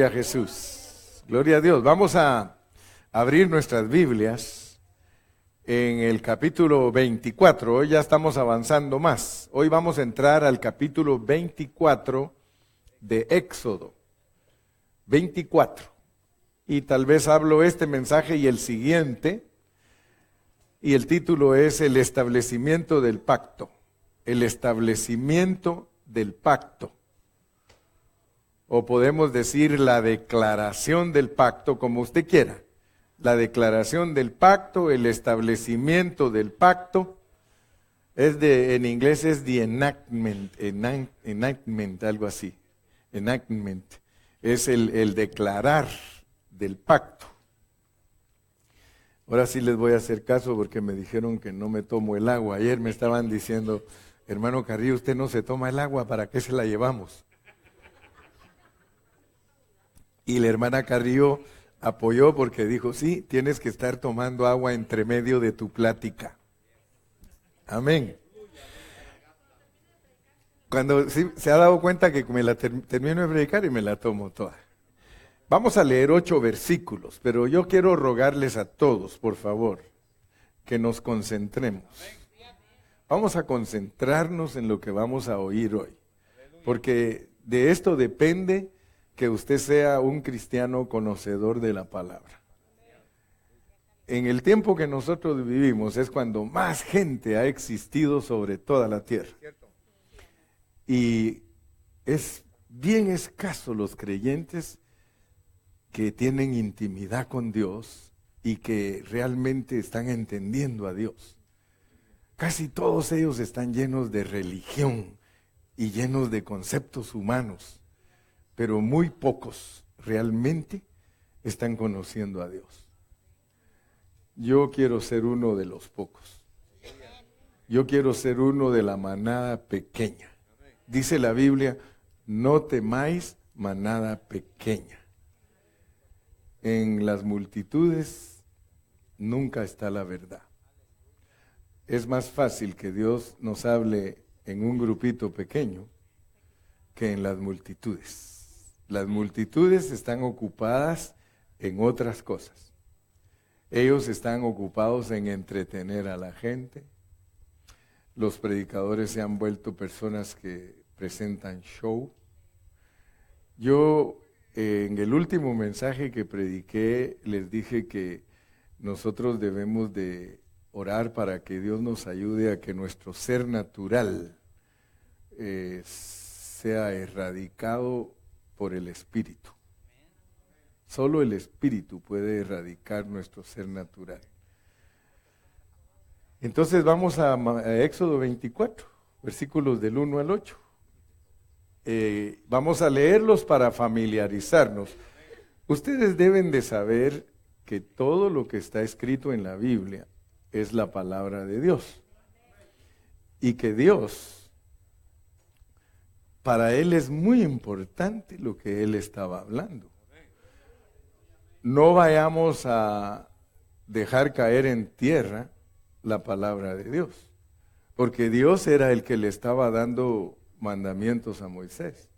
Gloria a Jesús. Gloria a Dios. Vamos a abrir nuestras Biblias en el capítulo 24. Hoy ya estamos avanzando más. Hoy vamos a entrar al capítulo 24 de Éxodo. 24. Y tal vez hablo este mensaje y el siguiente. Y el título es El establecimiento del pacto. El establecimiento del pacto. O podemos decir la declaración del pacto, como usted quiera. La declaración del pacto, el establecimiento del pacto, en inglés es the enactment, algo así. Enactment. Es el declarar del pacto. Ahora sí les voy a hacer caso porque me dijeron que no me tomo el agua. Ayer me estaban diciendo, hermano Carrillo, usted no se toma el agua, ¿para qué se la llevamos? Y la hermana Carrillo apoyó porque dijo, sí, tienes que estar tomando agua entre medio de tu plática. Amén. Cuando sí, se ha dado cuenta que me la termino de predicar y me la tomo toda. Vamos a leer 8 versículos, pero yo quiero rogarles a todos, por favor, que nos concentremos. Vamos a concentrarnos en lo que vamos a oír hoy, porque de esto depende que usted sea un cristiano conocedor de la palabra. En el tiempo que nosotros vivimos es cuando más gente ha existido sobre toda la tierra. Y es bien escaso los creyentes que tienen intimidad con Dios y que realmente están entendiendo a Dios. Casi todos ellos están llenos de religión y llenos de conceptos humanos. Pero muy pocos realmente están conociendo a Dios. Yo quiero ser uno de los pocos. Yo quiero ser uno de la manada pequeña. Dice la Biblia, no temáis manada pequeña. En las multitudes nunca está la verdad. Es más fácil que Dios nos hable en un grupito pequeño que en las multitudes. Las multitudes están ocupadas en otras cosas. Ellos están ocupados en entretener a la gente. Los predicadores se han vuelto personas que presentan show. Yo en el último mensaje que prediqué les dije que nosotros debemos de orar para que Dios nos ayude a que nuestro ser natural sea erradicado por el Espíritu. Solo el Espíritu puede erradicar nuestro ser natural. Entonces vamos a Éxodo 24, versículos del 1 al 8. Vamos a leerlos para familiarizarnos. Ustedes deben de saber que todo lo que está escrito en la Biblia es la palabra de Dios. Y que Dios, para Él es muy importante lo que Él estaba hablando. No vayamos a dejar caer en tierra la palabra de Dios, porque Dios era el que le estaba dando mandamientos a Moisés,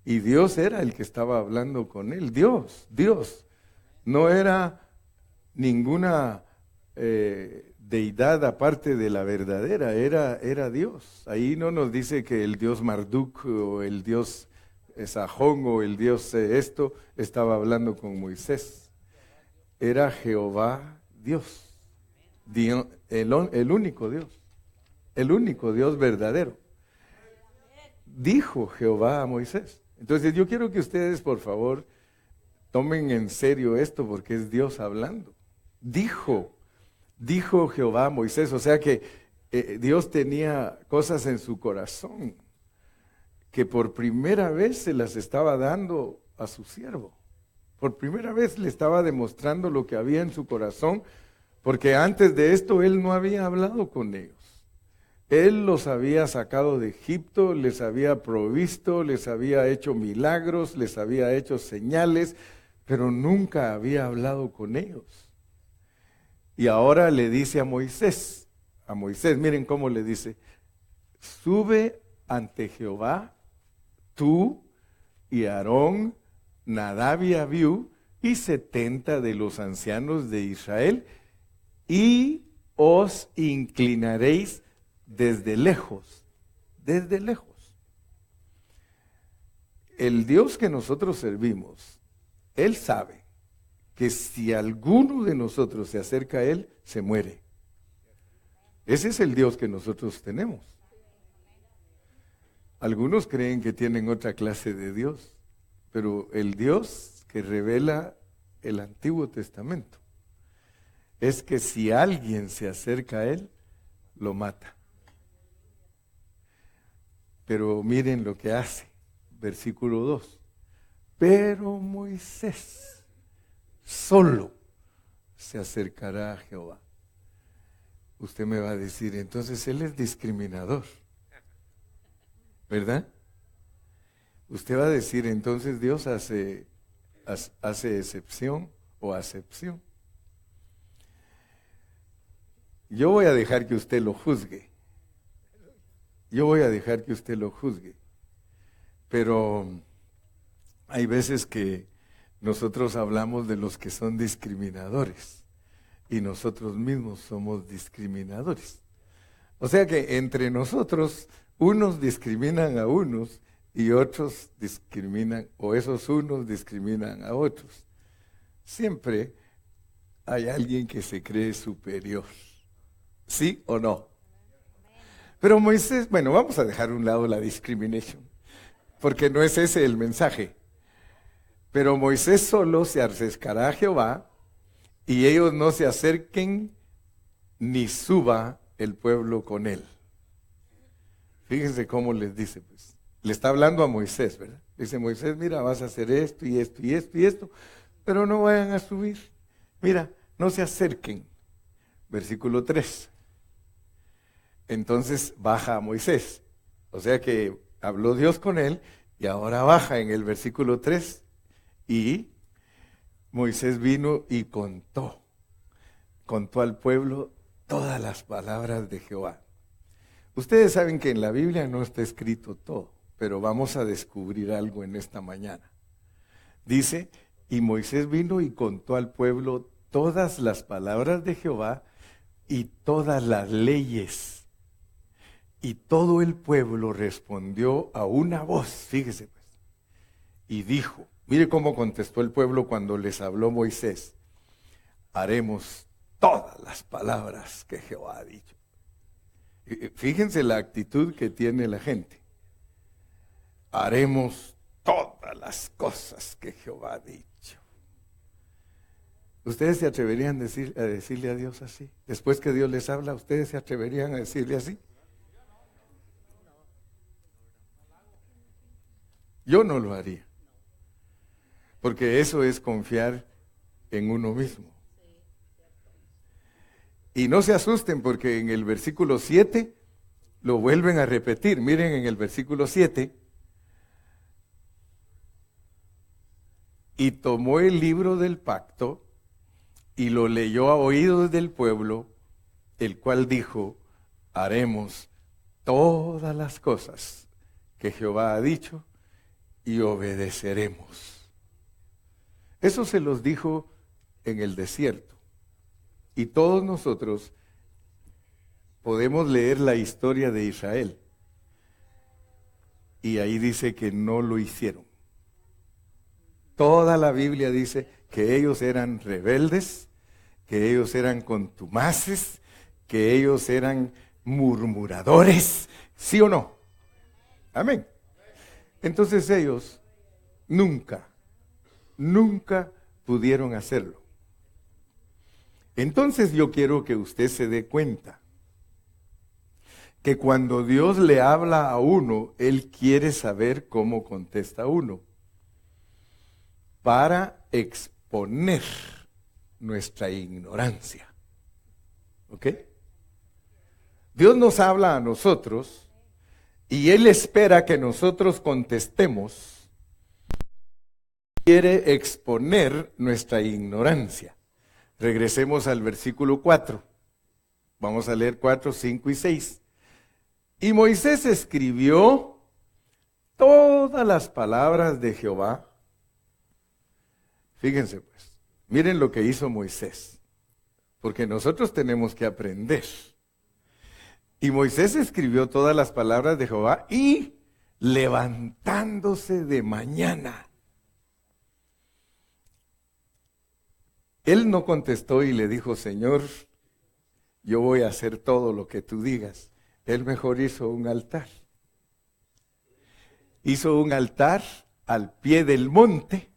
y Dios era el que estaba hablando con él. Dios, no era ninguna deidad aparte de la verdadera, era Dios. Ahí no nos dice que el Dios Marduk o el Dios Sajón o el Dios esto estaba hablando con Moisés. Era Jehová Dios, el único Dios verdadero. Dijo Jehová a Moisés. Entonces yo quiero que ustedes por favor tomen en serio esto porque es Dios hablando. Dijo Jehová a Moisés, o sea que Dios tenía cosas en su corazón que por primera vez se las estaba dando a su siervo. Por primera vez le estaba demostrando lo que había en su corazón, porque antes de esto él no había hablado con ellos. Él los había sacado de Egipto, les había provisto, les había hecho milagros, les había hecho señales, pero nunca había hablado con ellos. Y ahora le dice a Moisés, miren cómo le dice, sube ante Jehová, tú y Aarón Nadab y Abiú, y 70 de los ancianos de Israel, y os inclinaréis desde lejos, desde lejos. El Dios que nosotros servimos, Él sabe que si alguno de nosotros se acerca a Él, se muere. Ese es el Dios que nosotros tenemos. Algunos creen que tienen otra clase de Dios, pero el Dios que revela el Antiguo Testamento es que si alguien se acerca a Él, lo mata. Pero miren lo que hace, versículo 2. Pero Moisés solo se acercará a Jehová. Usted me va a decir, entonces Él es discriminador, ¿verdad? Usted va a decir, entonces Dios hace excepción o acepción. Yo voy a dejar que usted lo juzgue. Yo voy a dejar que usted lo juzgue. Pero hay veces que nosotros hablamos de los que son discriminadores y nosotros mismos somos discriminadores. O sea que entre nosotros unos discriminan a unos y otros discriminan, o esos unos discriminan a otros. Siempre hay alguien que se cree superior. ¿Sí o no? Pero Moisés, bueno, vamos a dejar a un lado la discriminación, porque no es ese el mensaje. Pero Moisés solo se acercará a Jehová, y ellos no se acerquen, ni suba el pueblo con él. Fíjense cómo les dice, pues. Le está hablando a Moisés, ¿verdad? Dice Moisés, mira, vas a hacer esto y esto y esto y esto, pero no vayan a subir. Mira, no se acerquen. Versículo 3. Entonces baja a Moisés. O sea que habló Dios con él y ahora baja en el versículo 3. Y Moisés vino y contó al pueblo todas las palabras de Jehová. Ustedes saben que en la Biblia no está escrito todo, pero vamos a descubrir algo en esta mañana. Dice, y Moisés vino y contó al pueblo todas las palabras de Jehová y todas las leyes. Y todo el pueblo respondió a una voz, fíjese pues, y dijo, mire cómo contestó el pueblo cuando les habló Moisés, haremos todas las palabras que Jehová ha dicho. Fíjense la actitud que tiene la gente. Haremos todas las cosas que Jehová ha dicho. ¿Ustedes se atreverían a decirle a Dios así? Después que Dios les habla, ¿ustedes se atreverían a decirle así? Yo no lo haría. Porque eso es confiar en uno mismo. Y no se asusten porque en el versículo 7 lo vuelven a repetir. Miren en el versículo 7. Y tomó el libro del pacto y lo leyó a oídos del pueblo, el cual dijo, haremos todas las cosas que Jehová ha dicho y obedeceremos. Eso se los dijo en el desierto. Y todos nosotros podemos leer la historia de Israel. Y ahí dice que no lo hicieron. Toda la Biblia dice que ellos eran rebeldes, que ellos eran contumaces, que ellos eran murmuradores. ¿Sí o no? Amén. Entonces ellos nunca pudieron hacerlo. Entonces yo quiero que usted se dé cuenta que cuando Dios le habla a uno, Él quiere saber cómo contesta uno, para exponer nuestra ignorancia. ¿Ok? Dios nos habla a nosotros y Él espera que nosotros contestemos. Quiere exponer nuestra ignorancia. Regresemos al versículo 4. Vamos a leer 4, 5 y 6. Y Moisés escribió todas las palabras de Jehová Fíjense pues, miren lo que hizo Moisés, porque nosotros tenemos que aprender. Y Moisés escribió todas las palabras de Jehová y levantándose de mañana. Él no contestó y le dijo, Señor, yo voy a hacer todo lo que tú digas. Él mejor hizo un altar. Hizo un altar al pie del monte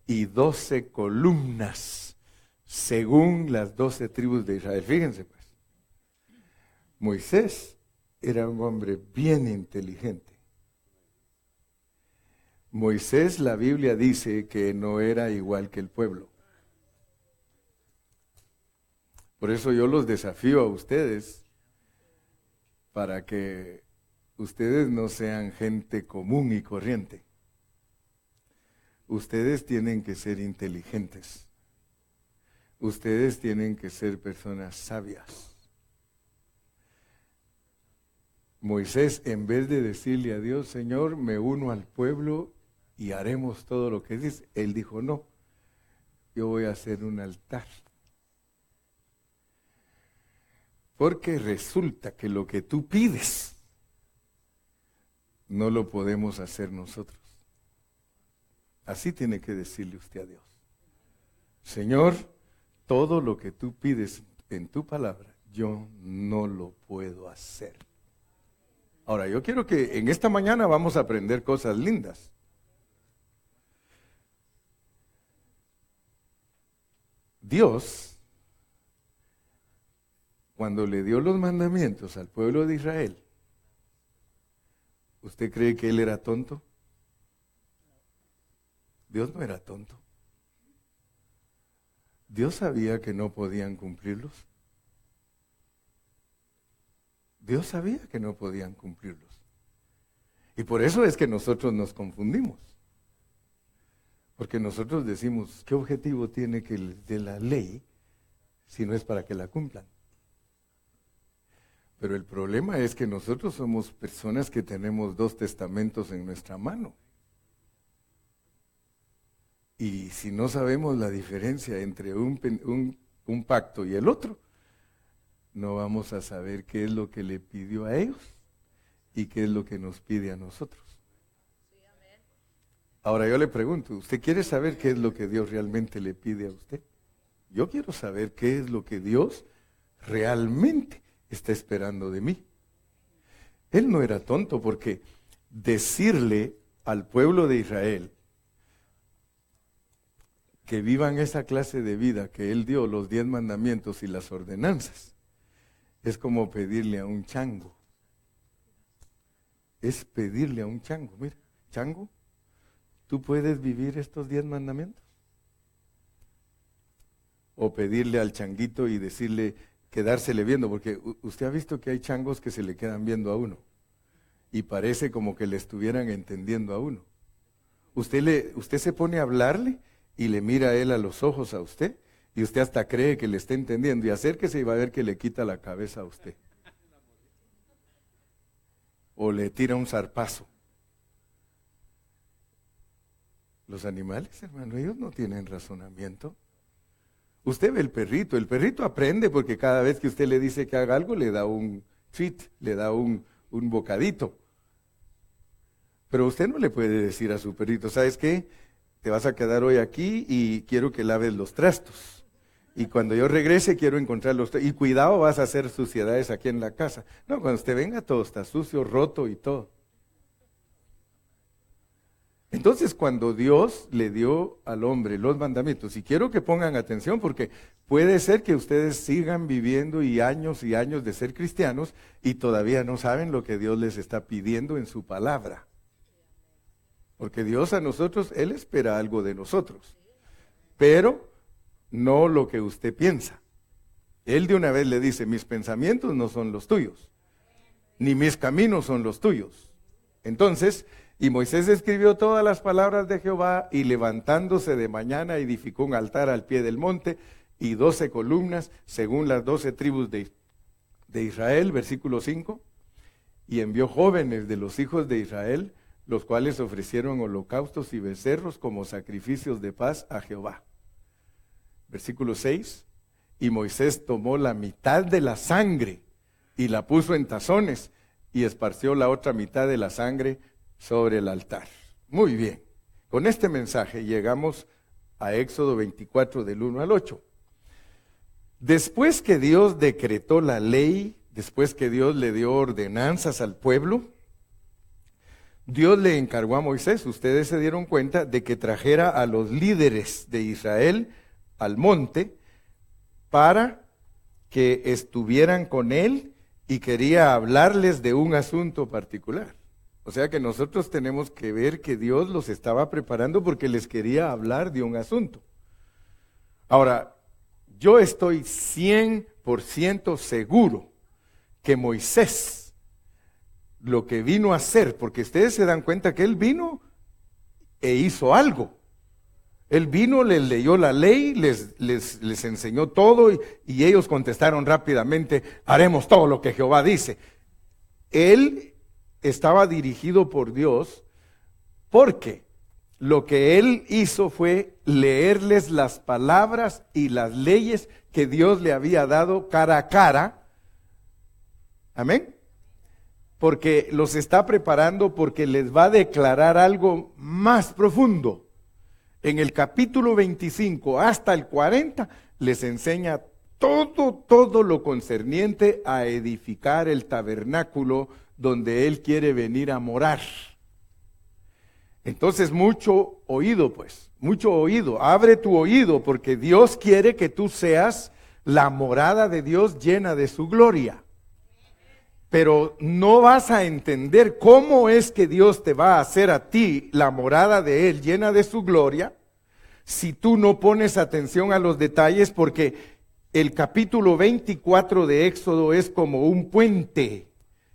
y 12 columnas, según las 12 tribus de Israel. Fíjense pues, Moisés era un hombre bien inteligente. Moisés, la Biblia dice que no era igual que el pueblo. Por eso yo los desafío a ustedes para que ustedes no sean gente común y corriente. Ustedes tienen que ser inteligentes. Ustedes tienen que ser personas sabias. Moisés, en vez de decirle a Dios, Señor, me uno al pueblo y haremos todo lo que dice, él dijo, no, yo voy a hacer un altar. Porque resulta que lo que tú pides no lo podemos hacer nosotros. Así tiene que decirle usted a Dios. Señor, todo lo que tú pides en tu palabra, yo no lo puedo hacer. Ahora, yo quiero que en esta mañana vamos a aprender cosas lindas. Dios, cuando le dio los mandamientos al pueblo de Israel, ¿usted cree que él era tonto? Dios no era tonto. Dios sabía que no podían cumplirlos. Dios sabía que no podían cumplirlos. Y por eso es que nosotros nos confundimos. Porque nosotros decimos, ¿qué objetivo tiene que de la ley si no es para que la cumplan? Pero el problema es que nosotros somos personas que tenemos 2 testamentos en nuestra mano. Y si no sabemos la diferencia entre un pacto y el otro, no vamos a saber qué es lo que le pidió a ellos y qué es lo que nos pide a nosotros. Ahora yo le pregunto, ¿usted quiere saber qué es lo que Dios realmente le pide a usted? Yo quiero saber qué es lo que Dios realmente está esperando de mí. Él no era tonto, porque decirle al pueblo de Israel que vivan esa clase de vida que Él dio, los 10 mandamientos y las ordenanzas, es como pedirle a un chango. Es pedirle a un chango. Mira, chango, ¿tú puedes vivir estos 10 mandamientos? O pedirle al changuito y decirle, quedársele viendo, porque usted ha visto que hay changos que se le quedan viendo a uno y parece como que le estuvieran entendiendo a uno. Usted se pone a hablarle y le mira a él a los ojos a usted y usted hasta cree que le está entendiendo, y acérquese y va a ver que le quita la cabeza a usted o le tira un zarpazo. Los animales, hermano, ellos no tienen razonamiento. Usted ve el perrito aprende porque cada vez que usted le dice que haga algo, le da un treat, le da un bocadito. Pero usted no le puede decir a su perrito, ¿sabes qué? Te vas a quedar hoy aquí y quiero que laves los trastos. Y cuando yo regrese quiero encontrar los trastos. Y cuidado, vas a hacer suciedades aquí en la casa. No, cuando usted venga todo está sucio, roto y todo. Entonces, cuando Dios le dio al hombre los mandamientos, y quiero que pongan atención porque puede ser que ustedes sigan viviendo y años de ser cristianos y todavía no saben lo que Dios les está pidiendo en su palabra. Porque Dios a nosotros, Él espera algo de nosotros, pero no lo que usted piensa. Él de una vez le dice, mis pensamientos no son los tuyos, ni mis caminos son los tuyos. Entonces, y Moisés escribió todas las palabras de Jehová, y levantándose de mañana edificó un altar al pie del monte y 12 columnas, según las 12 tribus de Israel, versículo 5, y envió jóvenes de los hijos de Israel, los cuales ofrecieron holocaustos y becerros como sacrificios de paz a Jehová. Versículo 6, y Moisés tomó la mitad de la sangre y la puso en tazones y esparció la otra mitad de la sangre sobre el altar. Muy bien, con este mensaje llegamos a Éxodo 24 del 1 al 8. Después que Dios decretó la ley, después que Dios le dio ordenanzas al pueblo, Dios le encargó a Moisés, ustedes se dieron cuenta, de que trajera a los líderes de Israel al monte para que estuvieran con él y quería hablarles de un asunto particular. O sea que nosotros tenemos que ver que Dios los estaba preparando porque les quería hablar de un asunto. Ahora, yo estoy 100% seguro que Moisés, lo que vino a hacer, porque ustedes se dan cuenta que él vino e hizo algo. Él vino, les leyó la ley, les enseñó todo y ellos contestaron rápidamente, haremos todo lo que Jehová dice. Él estaba dirigido por Dios porque lo que él hizo fue leerles las palabras y las leyes que Dios le había dado cara a cara. Amén. Porque los está preparando porque les va a declarar algo más profundo. En el capítulo 25 hasta el 40 les enseña todo lo concerniente a edificar el tabernáculo donde Él quiere venir a morar. Entonces mucho oído pues, mucho oído, abre tu oído porque Dios quiere que tú seas la morada de Dios llena de su gloria. Pero no vas a entender cómo es que Dios te va a hacer a ti la morada de Él llena de su gloria si tú no pones atención a los detalles, porque el capítulo 24 de Éxodo es como un puente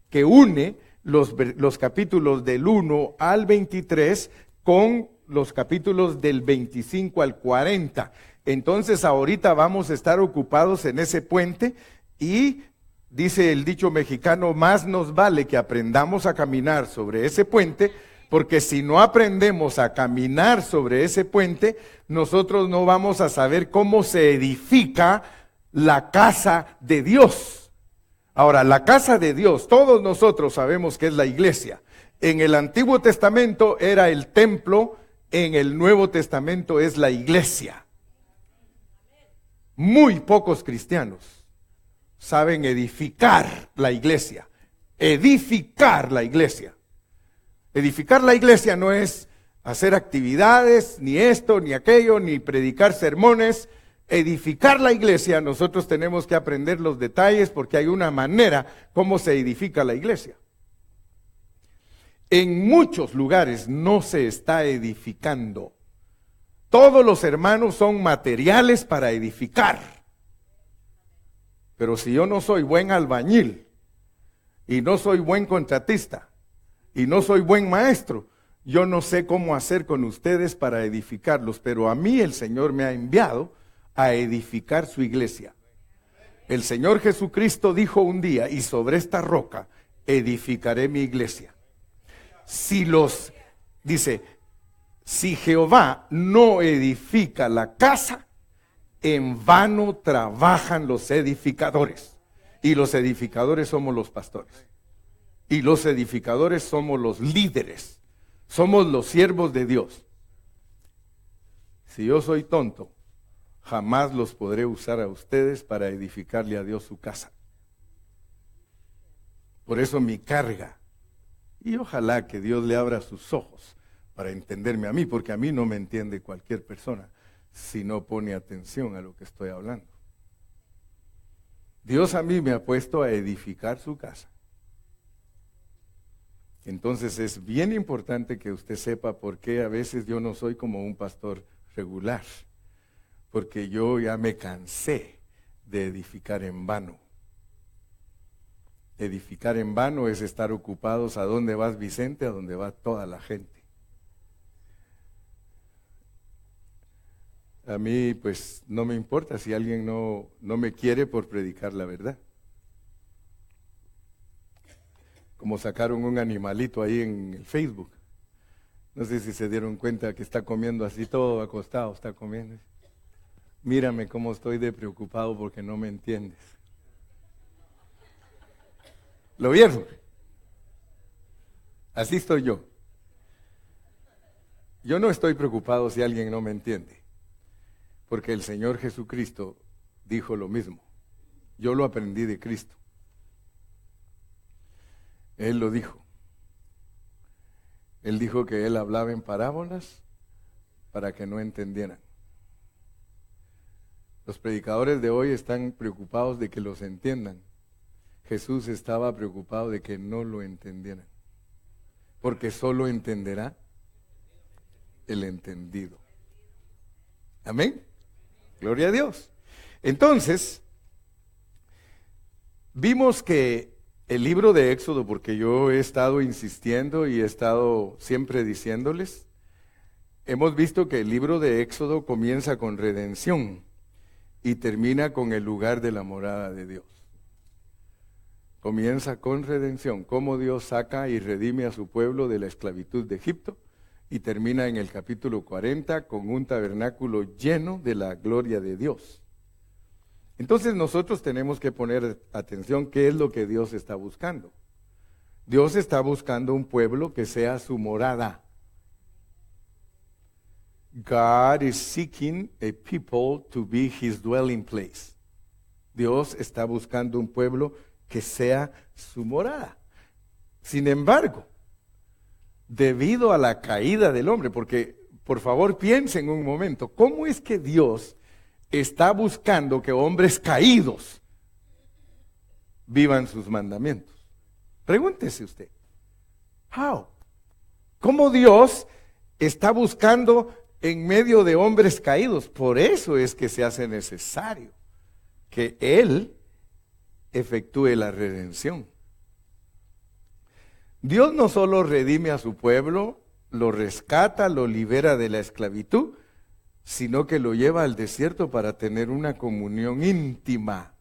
que une los capítulos del 1 al 23 con los capítulos del 25 al 40. Entonces ahorita vamos a estar ocupados en ese puente y dice el dicho mexicano, más nos vale que aprendamos a caminar sobre ese puente, porque si no aprendemos a caminar sobre ese puente, nosotros no vamos a saber cómo se edifica la casa de Dios. Ahora, la casa de Dios, todos nosotros sabemos que es la iglesia. En el Antiguo Testamento era el templo, en el Nuevo Testamento es la iglesia. Muy pocos cristianos saben edificar la iglesia. Edificar la iglesia. Edificar la iglesia no es hacer actividades, ni esto, ni aquello, ni predicar sermones. Edificar la iglesia, nosotros tenemos que aprender los detalles porque hay una manera como se edifica la iglesia. En muchos lugares no se está edificando. Todos los hermanos son materiales para edificar. Pero si yo no soy buen albañil, y no soy buen contratista, y no soy buen maestro, yo no sé cómo hacer con ustedes para edificarlos, pero a mí el Señor me ha enviado a edificar su iglesia. El Señor Jesucristo dijo un día, y sobre esta roca edificaré mi iglesia. Si Jehová no edifica la casa, en vano trabajan los edificadores. Y los edificadores somos los pastores. Y los edificadores somos los líderes. Somos los siervos de Dios. Si yo soy tonto, jamás los podré usar a ustedes para edificarle a Dios su casa. Por eso mi carga, y ojalá que Dios le abra sus ojos para entenderme a mí, porque a mí no me entiende cualquier persona si no pone atención a lo que estoy hablando. Dios a mí me ha puesto a edificar su casa. Entonces es bien importante que usted sepa por qué a veces yo no soy como un pastor regular. Porque yo ya me cansé de edificar en vano. Edificar en vano es estar ocupados a dónde vas Vicente, a dónde va toda la gente. A mí pues no me importa si alguien no me quiere por predicar la verdad. Como sacaron un animalito ahí en el Facebook. No sé si se dieron cuenta que está comiendo así todo acostado, está comiendo. Mírame cómo estoy de preocupado porque no me entiendes. ¿Lo vieron? Así estoy yo. Yo no estoy preocupado si alguien no me entiende, porque el Señor Jesucristo dijo lo mismo. Yo lo aprendí de Cristo. Él lo dijo. Él dijo que Él hablaba en parábolas para que no entendieran. Los predicadores de hoy están preocupados de que los entiendan. Jesús estaba preocupado de que no lo entendieran, porque solo entenderá el entendido. Amén. Gloria a Dios. Entonces, vimos que el libro de Éxodo, porque yo he estado insistiendo y he estado siempre diciéndoles, hemos visto que el libro de Éxodo comienza con redención y termina con el lugar de la morada de Dios. Comienza con redención, cómo Dios saca y redime a su pueblo de la esclavitud de Egipto, y termina en el capítulo 40 con un tabernáculo lleno de la gloria de Dios. Entonces nosotros tenemos que poner atención qué es lo que Dios está buscando. Dios está buscando un pueblo que sea su morada. God is seeking a people to be his dwelling place. Dios está buscando un pueblo que sea su morada. Sin embargo, debido a la caída del hombre, porque por favor piensen un momento, ¿cómo es que Dios está buscando que hombres caídos vivan sus mandamientos? Pregúntese usted. How? ¿Cómo Dios está buscando en medio de hombres caídos? Por eso es que se hace necesario que Él efectúe la redención. Dios no solo redime a su pueblo, lo rescata, lo libera de la esclavitud, sino que lo lleva al desierto para tener una comunión íntima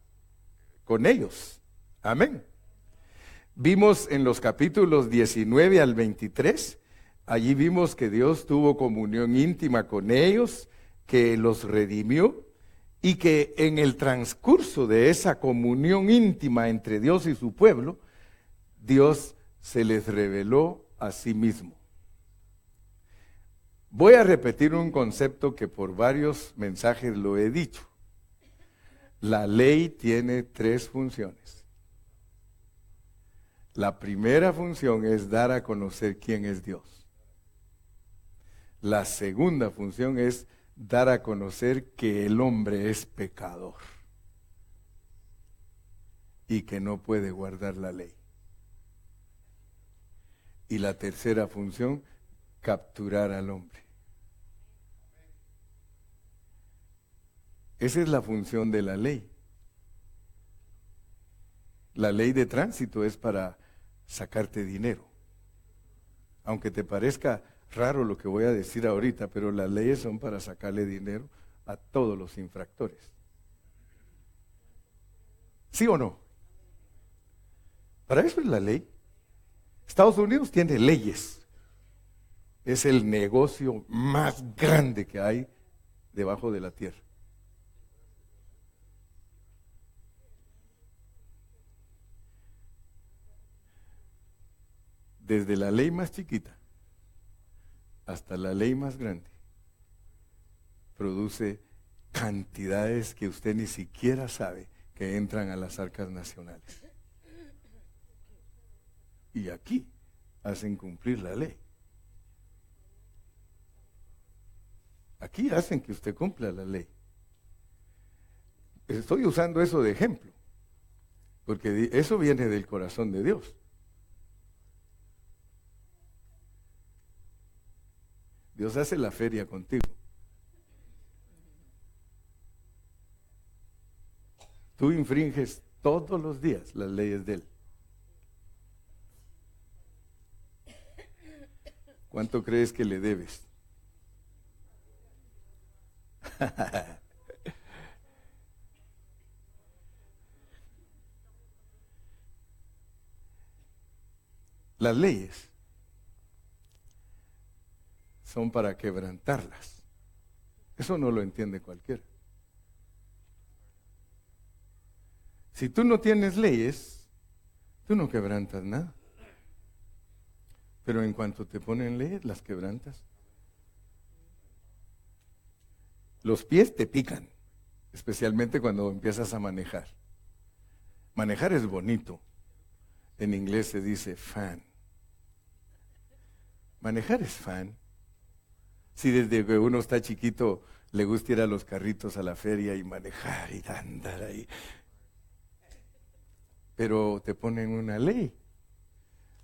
con ellos. Amén. Vimos en los capítulos 19 al 23, allí vimos que Dios tuvo comunión íntima con ellos, que los redimió y que en el transcurso de esa comunión íntima entre Dios y su pueblo, Dios se les reveló a sí mismo. Voy a repetir un concepto que por varios mensajes lo he dicho. La ley tiene 3 funciones. La primera función es dar a conocer quién es Dios. La segunda función es dar a conocer que el hombre es pecador y que no puede guardar la ley. Y la tercera función, capturar al hombre. Esa es la función de la ley. La ley de tránsito es para sacarte dinero. Aunque te parezca raro lo que voy a decir ahorita, pero las leyes son para sacarle dinero a todos los infractores. ¿Sí o no? Para eso es la ley. Estados Unidos tiene leyes. Es el negocio más grande que hay debajo de la tierra. Desde la ley más chiquita hasta la ley más grande, produce cantidades que usted ni siquiera sabe que entran a las arcas nacionales. Y aquí hacen cumplir la ley. Aquí hacen que usted cumpla la ley. Estoy usando eso de ejemplo, porque eso viene del corazón de Dios. Dios hace la feria contigo. Tú infringes todos los días las leyes de Él. ¿Cuánto crees que le debes? Las leyes son para quebrantarlas. Eso no lo entiende cualquiera. Si tú no tienes leyes, tú no quebrantas nada. Pero en cuanto te ponen leyes, las quebrantas. Los pies te pican, especialmente cuando empiezas a manejar. Manejar es bonito. En inglés se dice fun. Manejar es fun. Si desde que uno está chiquito le gusta ir a los carritos a la feria y manejar y andar ahí. Pero te ponen una ley.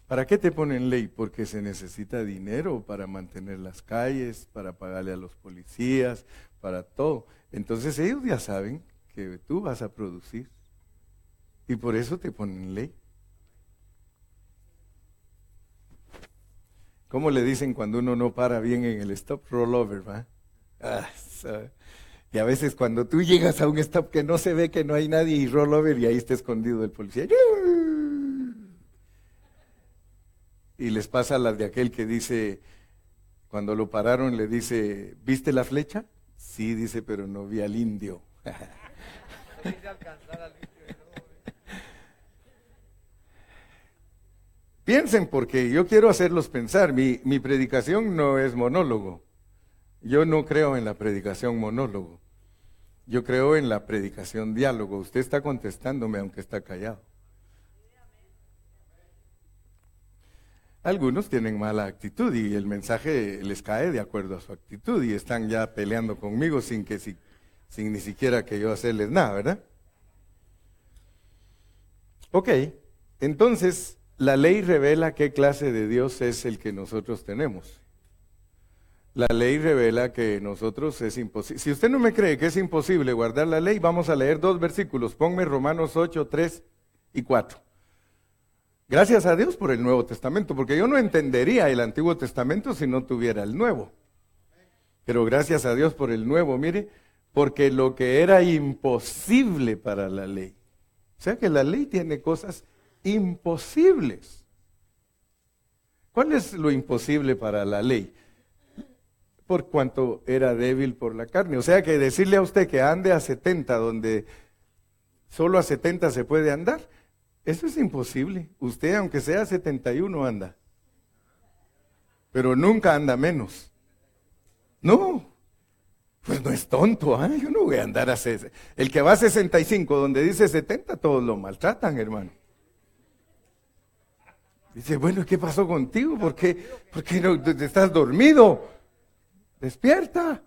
¿Para qué te ponen ley? Porque se necesita dinero para mantener las calles, para pagarle a los policías, para todo. Entonces ellos ya saben que tú vas a producir. Y por eso te ponen ley. ¿Cómo le dicen cuando uno no para bien en el stop? Rollover, ¿va? Y a veces cuando tú llegas a un stop que no se ve que no hay nadie y rollover y ahí está escondido el policía. Y les pasa a las de aquel que dice, cuando lo pararon le dice, ¿viste la flecha? Sí, dice, pero no vi al indio. Piensen, porque yo quiero hacerlos pensar. Mi predicación no es monólogo. Yo no creo en la predicación monólogo. Yo creo en la predicación diálogo. Usted está contestándome aunque está callado. Algunos tienen mala actitud y el mensaje les cae de acuerdo a su actitud y están ya peleando conmigo sin ni siquiera que yo hacerles nada, ¿verdad? Ok, entonces la ley revela qué clase de Dios es el que nosotros tenemos. La ley revela que nosotros es imposible. Si usted no me cree que es imposible guardar la ley, vamos a leer 2 versículos. Ponme Romanos 8, 3 y 4. Gracias a Dios por el Nuevo Testamento, porque yo no entendería el Antiguo Testamento si no tuviera el Nuevo. Pero gracias a Dios por el Nuevo, mire, porque lo que era imposible para la ley. O sea que la ley tiene cosas imposibles. ¿Cuál es lo imposible para la ley? Por cuanto era débil por la carne. O sea que decirle a usted que ande a 70, donde solo a 70 se puede andar, eso es imposible. Usted, aunque sea 71, anda. Pero nunca anda menos. No, pues no es tonto, ¿eh? Yo no voy a andar a 60. El que va a 65, donde dice 70, todos lo maltratan, hermano. Dice, bueno, ¿qué pasó contigo? ¿Por qué no estás dormido? Despierta.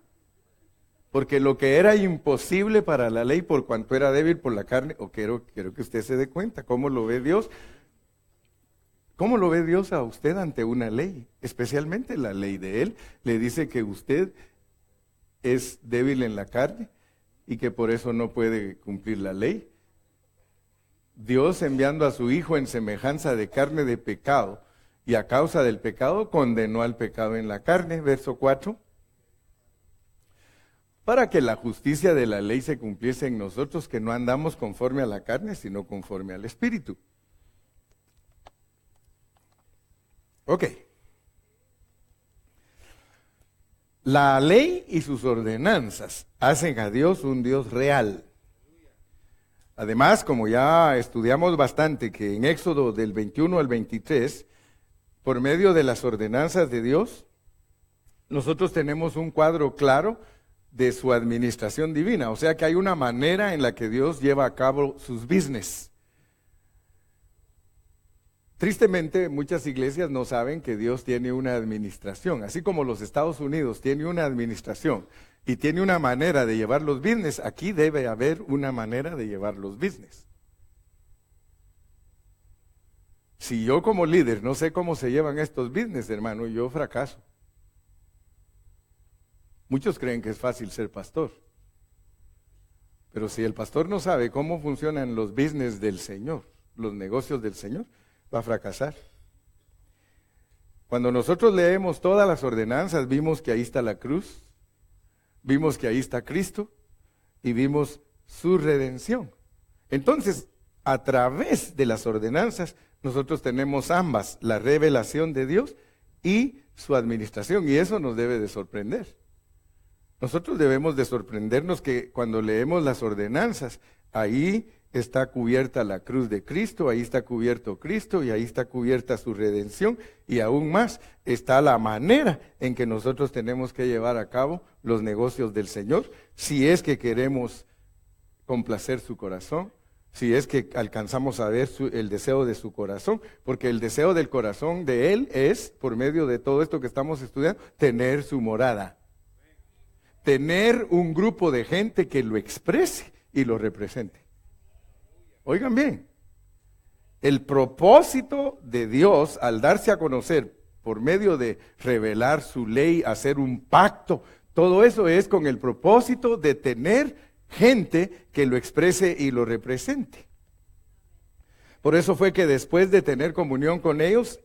Porque lo que era imposible para la ley por cuanto era débil por la carne, o quiero que usted se dé cuenta, ¿cómo lo ve Dios? ¿Cómo lo ve Dios a usted ante una ley? Especialmente la ley de Él. Le dice que usted es débil en la carne y que por eso no puede cumplir la ley. Dios, enviando a su Hijo en semejanza de carne de pecado, y a causa del pecado condenó al pecado en la carne, verso 4. Para que la justicia de la ley se cumpliese en nosotros, que no andamos conforme a la carne, sino conforme al Espíritu. Ok. La ley y sus ordenanzas hacen a Dios un Dios real. Además, como ya estudiamos bastante, que en Éxodo del 21 al 23, por medio de las ordenanzas de Dios, nosotros tenemos un cuadro claro de su administración divina. O sea que hay una manera en la que Dios lleva a cabo sus business. Tristemente, muchas iglesias no saben que Dios tiene una administración. Así como los Estados Unidos tiene una administración y tiene una manera de llevar los business, aquí debe haber una manera de llevar los business. Si yo como líder no sé cómo se llevan estos business, hermano, yo fracaso. Muchos creen que es fácil ser pastor. Pero si el pastor no sabe cómo funcionan los business del Señor, los negocios del Señor, va a fracasar. Cuando nosotros leemos todas las ordenanzas, vimos que ahí está la cruz, vimos que ahí está Cristo y vimos su redención. Entonces, a través de las ordenanzas, nosotros tenemos ambas, la revelación de Dios y su administración, y eso nos debe de sorprender. Nosotros debemos de sorprendernos que cuando leemos las ordenanzas, ahí está cubierta la cruz de Cristo, ahí está cubierto Cristo y ahí está cubierta su redención, y aún más está la manera en que nosotros tenemos que llevar a cabo los negocios del Señor, si es que queremos complacer su corazón, si es que alcanzamos a ver el deseo de su corazón, porque el deseo del corazón de Él es, por medio de todo esto que estamos estudiando, tener su morada, tener un grupo de gente que lo exprese y lo represente. Oigan bien, el propósito de Dios al darse a conocer por medio de revelar su ley, hacer un pacto, todo eso es con el propósito de tener gente que lo exprese y lo represente. Por eso fue que después de tener comunión con ellos,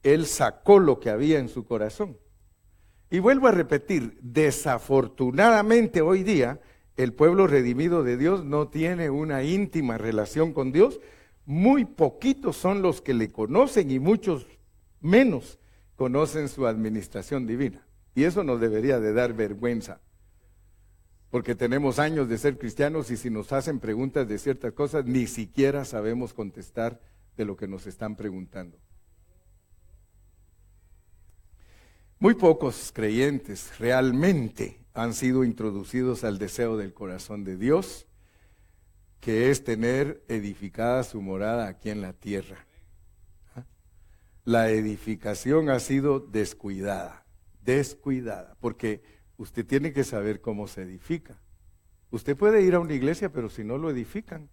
Él sacó lo que había en su corazón. Y vuelvo a repetir, desafortunadamente hoy día, el pueblo redimido de Dios no tiene una íntima relación con Dios. Muy poquitos son los que le conocen y muchos menos conocen su administración divina. Y eso nos debería de dar vergüenza. Porque tenemos años de ser cristianos y si nos hacen preguntas de ciertas cosas, ni siquiera sabemos contestar de lo que nos están preguntando. Muy pocos creyentes realmente han sido introducidos al deseo del corazón de Dios, que es tener edificada su morada aquí en la tierra. La edificación ha sido descuidada, porque usted tiene que saber cómo se edifica. Usted puede ir a una iglesia, pero si no lo edifican,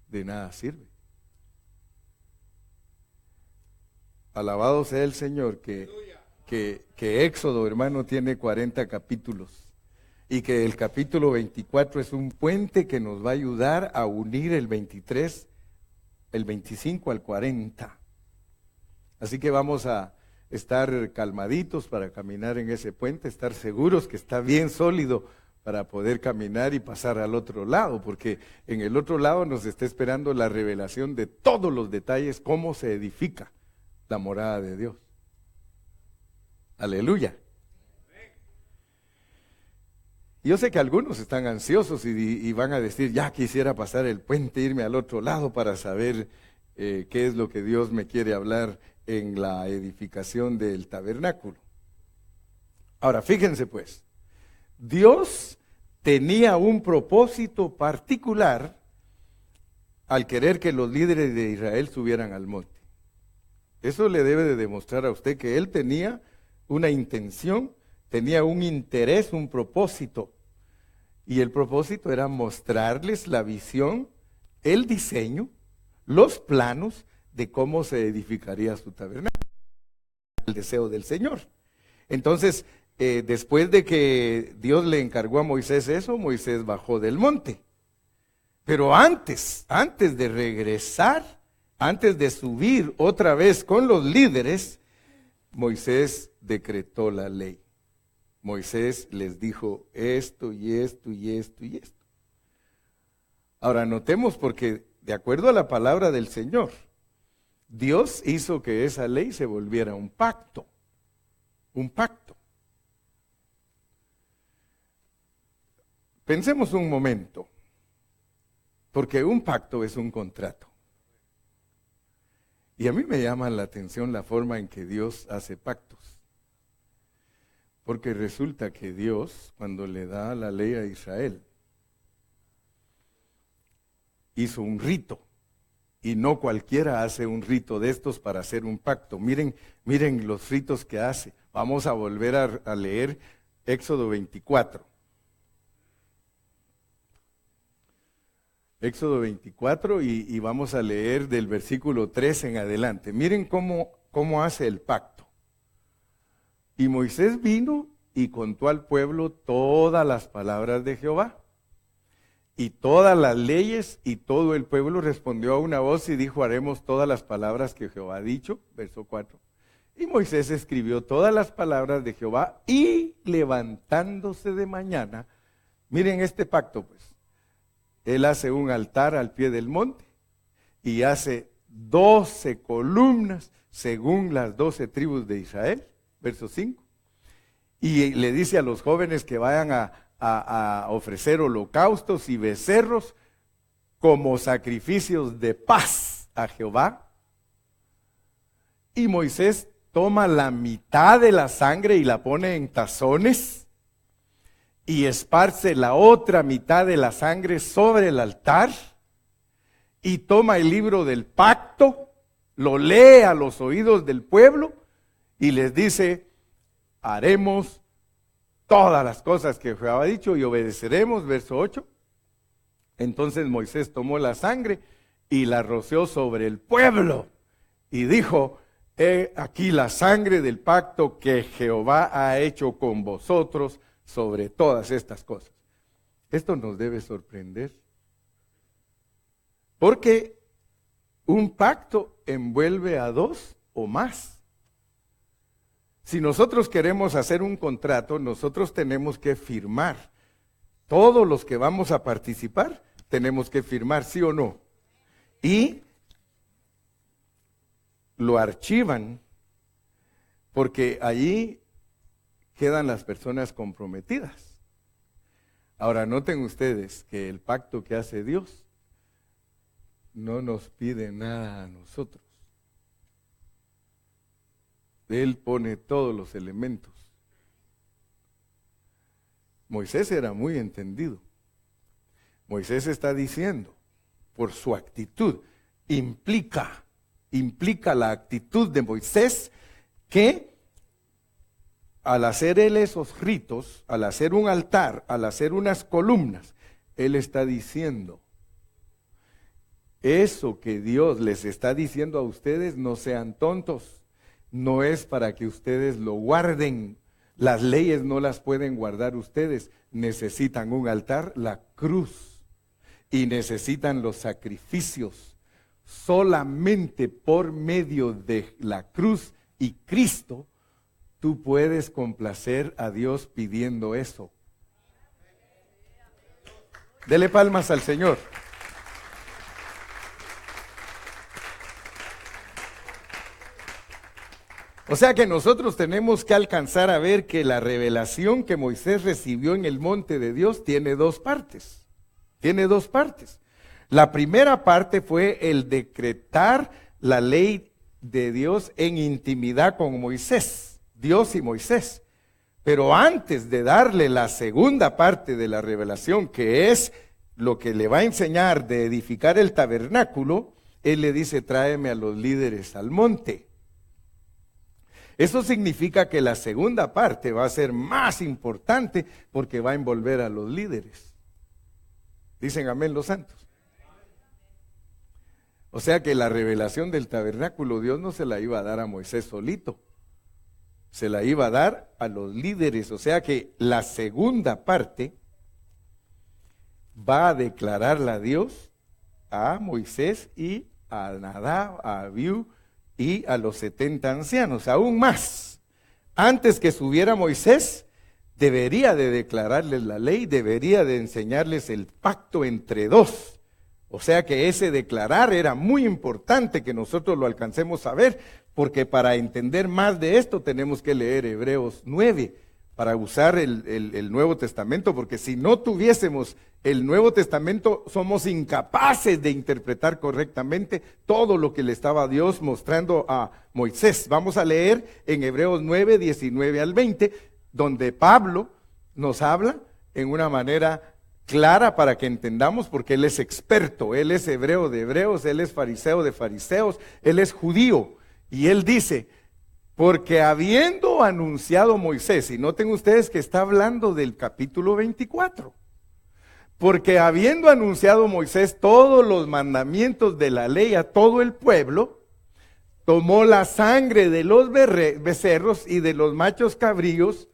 de nada sirve. Alabado sea el Señor que Éxodo, hermano, tiene 40 capítulos y que el capítulo 24 es un puente que nos va a ayudar a unir el 23, el 25 al 40. Así que vamos a estar calmaditos para caminar en ese puente, estar seguros que está bien sólido para poder caminar y pasar al otro lado, porque en el otro lado nos está esperando la revelación de todos los detalles, cómo se edifica la morada de Dios. Aleluya. Yo sé que algunos están ansiosos y van a decir, ya quisiera pasar el puente, irme al otro lado para saber qué es lo que Dios me quiere hablar en la edificación del tabernáculo. Ahora, fíjense pues, Dios tenía un propósito particular al querer que los líderes de Israel subieran al monte. Eso le debe de demostrar a usted que Él tenía una intención, tenía un interés, un propósito. Y el propósito era mostrarles la visión, el diseño, los planos de cómo se edificaría su tabernáculo. El deseo del Señor. Entonces, después de que Dios le encargó a Moisés eso, Moisés bajó del monte. Pero antes de regresar, antes de subir otra vez con los líderes, Moisés decretó la ley. Moisés les dijo esto y esto y esto y esto. Ahora notemos, porque de acuerdo a la palabra del Señor, Dios hizo que esa ley se volviera un pacto. Un pacto. Pensemos un momento, porque un pacto es un contrato. Y a mí me llama la atención la forma en que Dios hace pactos. Porque resulta que Dios, cuando le da la ley a Israel, hizo un rito. Y no cualquiera hace un rito de estos para hacer un pacto. Miren los ritos que hace. Vamos a volver a leer Éxodo 24. Éxodo 24 y vamos a leer del versículo 3 en adelante. Miren cómo hace el pacto. Y Moisés vino y contó al pueblo todas las palabras de Jehová y todas las leyes, y todo el pueblo respondió a una voz y dijo, haremos todas las palabras que Jehová ha dicho. Verso 4. Y Moisés escribió todas las palabras de Jehová y levantándose de mañana, miren este pacto pues. Él hace un altar al pie del monte y hace 12 columnas según las 12 tribus de Israel, verso 5. Y le dice a los jóvenes que vayan a ofrecer holocaustos y becerros como sacrificios de paz a Jehová. Y Moisés toma la mitad de la sangre y la pone en tazones y esparce la otra mitad de la sangre sobre el altar y toma el libro del pacto, lo lee a los oídos del pueblo y les dice: haremos todas las cosas que Jehová ha dicho y obedeceremos, verso 8. Entonces Moisés tomó la sangre y la roció sobre el pueblo y dijo: he aquí la sangre del pacto que Jehová ha hecho con vosotros sobre todas estas cosas. Esto nos debe sorprender, porque un pacto envuelve a dos o más. Si nosotros queremos hacer un contrato, nosotros tenemos que firmar. Todos los que vamos a participar tenemos que firmar, ¿sí o no? Y lo archivan, porque allí quedan las personas comprometidas. Ahora, noten ustedes que el pacto que hace Dios no nos pide nada a nosotros. Él pone todos los elementos. Moisés era muy entendido. Moisés está diciendo, por su actitud, implica la actitud de Moisés, que al hacer él esos ritos, al hacer un altar, al hacer unas columnas, él está diciendo: eso que Dios les está diciendo a ustedes, no sean tontos. No es para que ustedes lo guarden. Las leyes no las pueden guardar ustedes. Necesitan un altar, la cruz, y necesitan los sacrificios. Solamente por medio de la cruz y Cristo, tú puedes complacer a Dios pidiendo eso. Dele palmas al Señor. O sea que nosotros tenemos que alcanzar a ver que la revelación que Moisés recibió en el monte de Dios tiene dos partes. Tiene dos partes. La primera parte fue el decretar la ley de Dios en intimidad con Moisés, Dios y Moisés. Pero antes de darle la segunda parte de la revelación, que es lo que le va a enseñar de edificar el tabernáculo, él le dice: tráeme a los líderes al monte. Eso significa que la segunda parte va a ser más importante porque va a envolver a los líderes. Dicen amén los santos. O sea que la revelación del tabernáculo Dios no se la iba a dar a Moisés solito, se la iba a dar a los líderes. O sea que la segunda parte va a declararla a Dios, a Moisés y a Nadab, a Abiú y a los 70 ancianos. Aún más, antes que subiera Moisés, debería de declararles la ley, debería de enseñarles el pacto entre dos. O sea que ese declarar era muy importante que nosotros lo alcancemos a ver, porque para entender más de esto tenemos que leer Hebreos 9, para usar el Nuevo Testamento, porque si no tuviésemos el Nuevo Testamento, somos incapaces de interpretar correctamente todo lo que le estaba Dios mostrando a Moisés. Vamos a leer en Hebreos 9, 19 al 20, donde Pablo nos habla en una manera clara para que entendamos, porque él es experto, él es hebreo de hebreos, él es fariseo de fariseos, él es judío, y él dice: porque habiendo anunciado Moisés, y noten ustedes que está hablando del capítulo 24, porque habiendo anunciado Moisés todos los mandamientos de la ley a todo el pueblo, tomó la sangre de los becerros y de los machos cabríos